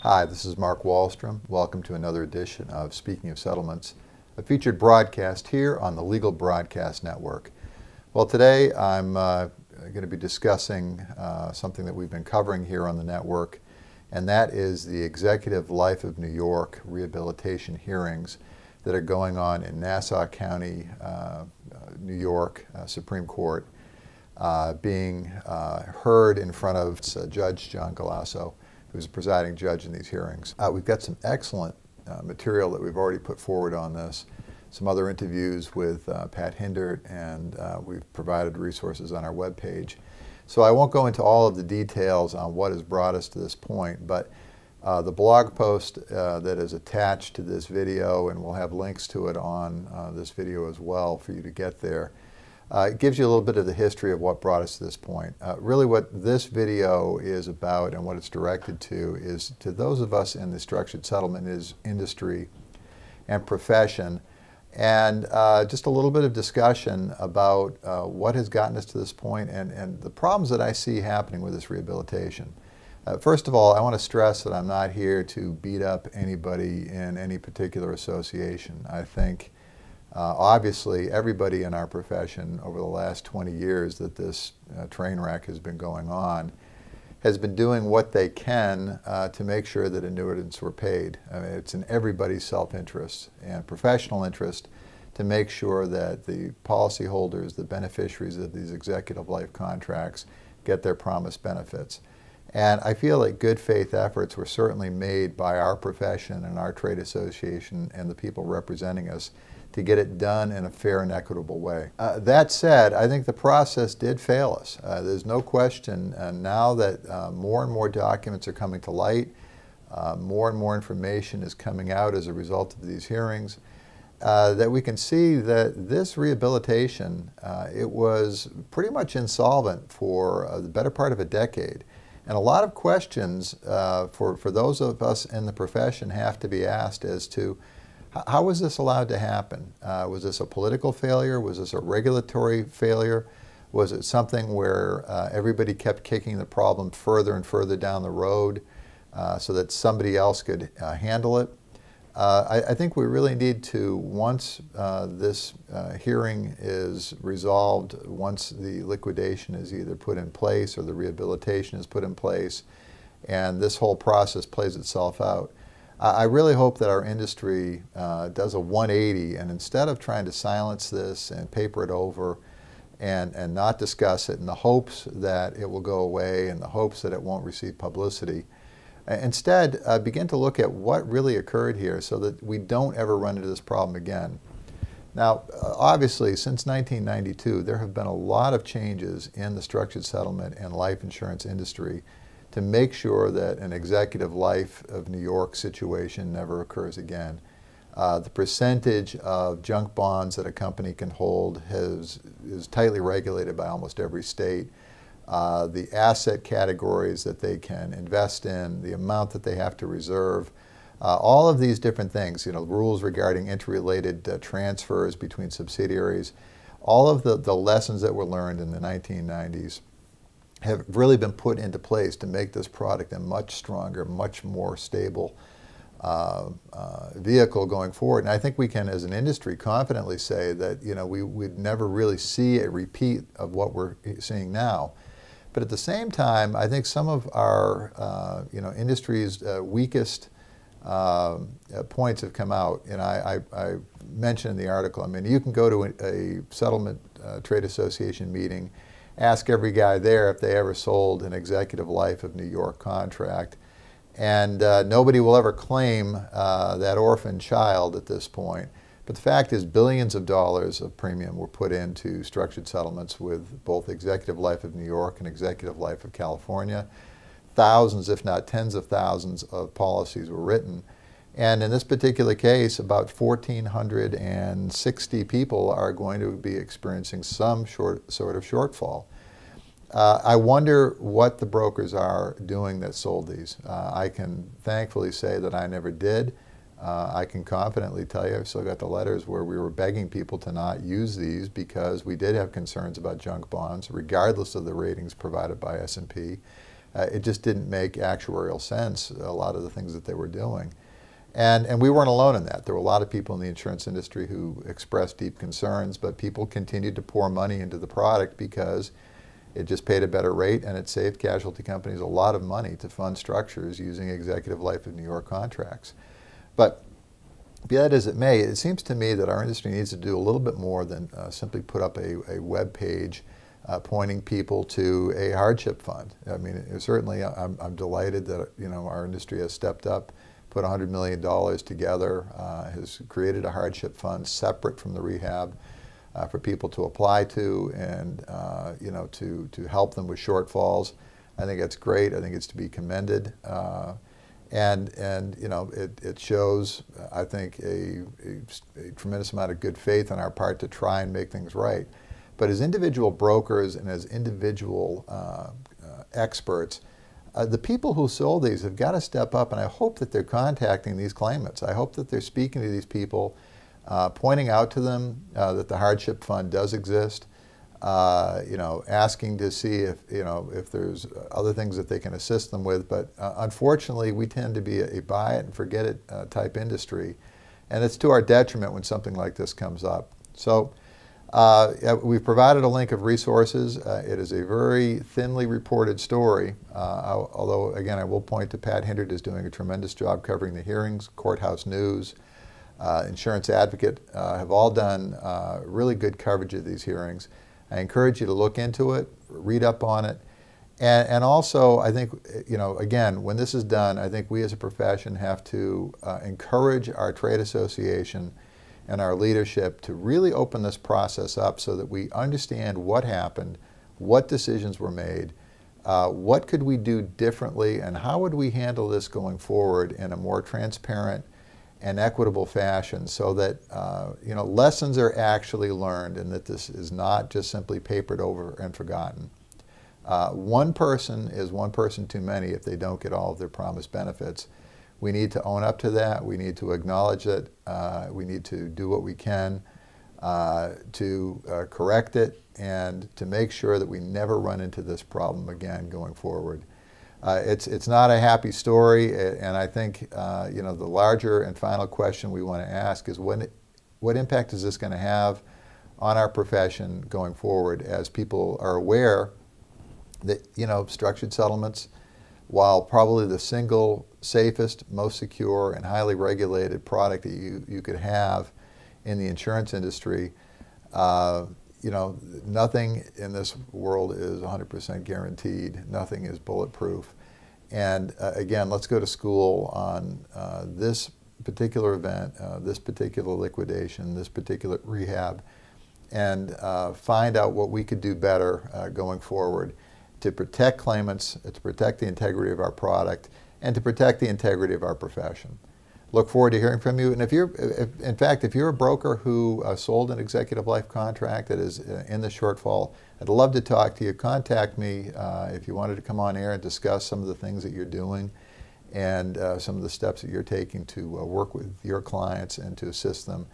Hi, this is Mark Wallstrom. Welcome to another edition of Speaking of Settlements, a featured broadcast here on the Legal Broadcast Network. Well, today I'm going to be discussing something that we've been covering here on the network, and that is the Executive Life of New York rehabilitation hearings that are going on in Nassau County, New York Supreme Court, being heard in front of Judge John Galasso, who's the presiding judge in these hearings. We've got some excellent material that we've already put forward on this, some other interviews with Pat Hindert, and we've provided resources on our webpage. So I won't go into all of the details on what has brought us to this point, but the blog post that is attached to this video, and we'll have links to it on this video as well for you to get there, it gives you a little bit of the history of what brought us to this point. Really what this video is about and what it's directed to is to those of us in the structured settlement industry and profession, and just a little bit of discussion about what has gotten us to this point and the problems that I see happening with this rehabilitation. First of all, I want to stress that I'm not here to beat up anybody in any particular association. I think obviously, everybody in our profession over the last 20 years that this train wreck has been going on has been doing what they can to make sure that annuitants were paid. I mean, it's in everybody's self-interest and professional interest to make sure that the policyholders, the beneficiaries of these executive life contracts, get their promised benefits. And I feel like good faith efforts were certainly made by our profession and our trade association and the people representing us to get it done in a fair and equitable way. That said, I think the process did fail us. There's no question now that more and more documents are coming to light, more and more information is coming out as a result of these hearings, that we can see that this rehabilitation, it was pretty much insolvent for the better part of a decade. And a lot of questions for those of us in the profession have to be asked as to how was this allowed to happen? Was this a political failure? Was this a regulatory failure? Was it something where everybody kept kicking the problem further and further down the road so that somebody else could handle it? I think we really need to, once this hearing is resolved, once the liquidation is either put in place or the rehabilitation is put in place, and this whole process plays itself out, I really hope that our industry does a 180, and instead of trying to silence this and paper it over and not discuss it in the hopes that it will go away, in the hopes that it won't receive publicity, instead begin to look at what really occurred here so that we don't ever run into this problem again. Now, obviously, since 1992, there have been a lot of changes in the structured settlement and life insurance industry to make sure that an executive life of New York situation never occurs again. The percentage of junk bonds that a company can hold is tightly regulated by almost every state. The asset categories that they can invest in, the amount that they have to reserve, all of these different things, rules regarding interrelated transfers between subsidiaries, all of the lessons that were learned in the 1990s have really been put into place to make this product a much stronger, much more stable vehicle going forward. And I think we can, as an industry, confidently say that we'd never really see a repeat of what we're seeing now. But at the same time, I think some of our industry's weakest points have come out. And I mentioned in the article, I mean, you can go to a settlement trade association meeting, ask every guy there if they ever sold an executive life of New York contract, and nobody will ever claim that orphan child at this point. But the fact is, billions of dollars of premium were put into structured settlements with both Executive Life of New York and Executive Life of California. Thousands, if not tens of thousands, of policies were written. And in this particular case, about 1,460 people are going to be experiencing some sort of shortfall. I wonder what the brokers are doing that sold these. I can thankfully say that I never did. I can confidently tell you I've still got the letters where we were begging people to not use these because we did have concerns about junk bonds, regardless of the ratings provided by S&P. It just didn't make actuarial sense, a lot of the things that they were doing. And we weren't alone in that. There were a lot of people in the insurance industry who expressed deep concerns, but people continued to pour money into the product because it just paid a better rate and it saved casualty companies a lot of money to fund structures using executive life of New York contracts. But be that as it may, it seems to me that our industry needs to do a little bit more than simply put up a web page pointing people to a hardship fund. I mean, certainly I'm delighted that our industry has stepped up, put $100 million together, has created a hardship fund separate from the rehab for people to apply to and to help them with shortfalls. I think that's great. I think it's to be commended. And it shows, I think, a tremendous amount of good faith on our part to try and make things right. But as individual brokers and as individual experts, the people who sold these have got to step up, and I hope that they're contacting these claimants. I hope that they're speaking to these people, pointing out to them that the hardship fund does exist, asking to see if there's other things that they can assist them with. But unfortunately, we tend to be a buy it and forget it type industry, and it's to our detriment when something like this comes up. So we've provided a link of resources. It is a very thinly reported story, although again I will point to Pat Hindert is doing a tremendous job covering the hearings. Courthouse News, Insurance Advocate have all done really good coverage of these hearings. I encourage you to look into it, read up on it, and also I think, again, when this is done, I think we as a profession have to encourage our trade association and our leadership to really open this process up so that we understand what happened, what decisions were made, what could we do differently, and how would we handle this going forward in a more transparent and equitable fashion so that lessons are actually learned and that this is not just simply papered over and forgotten. One person is one person too many if they don't get all of their promised benefits. We need to own up to that. We need to acknowledge it. We need to do what we can to correct it and to make sure that we never run into this problem again going forward. It's not a happy story, and I think the larger and final question we want to ask is what impact is this going to have on our profession going forward as people are aware that structured settlements, while probably the single safest, most secure, and highly regulated product that you could have in the insurance industry, nothing in this world is 100% guaranteed. Nothing is bulletproof. And again, let's go to school on this particular event, this particular liquidation, this particular rehab, and find out what we could do better going forward to protect claimants, to protect the integrity of our product, and to protect the integrity of our profession. Look forward to hearing from you. And if you're a broker who sold an executive life contract that is in the shortfall, I'd love to talk to you. Contact me if you wanted to come on air and discuss some of the things that you're doing and some of the steps that you're taking to work with your clients and to assist them.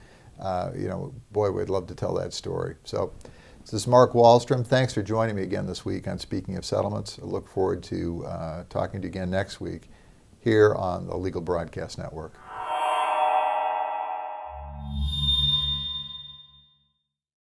Boy, we'd love to tell that story. So this is Mark Wallstrom. Thanks for joining me again this week on Speaking of Settlements. I look forward to talking to you again next week here on the Legal Broadcast Network.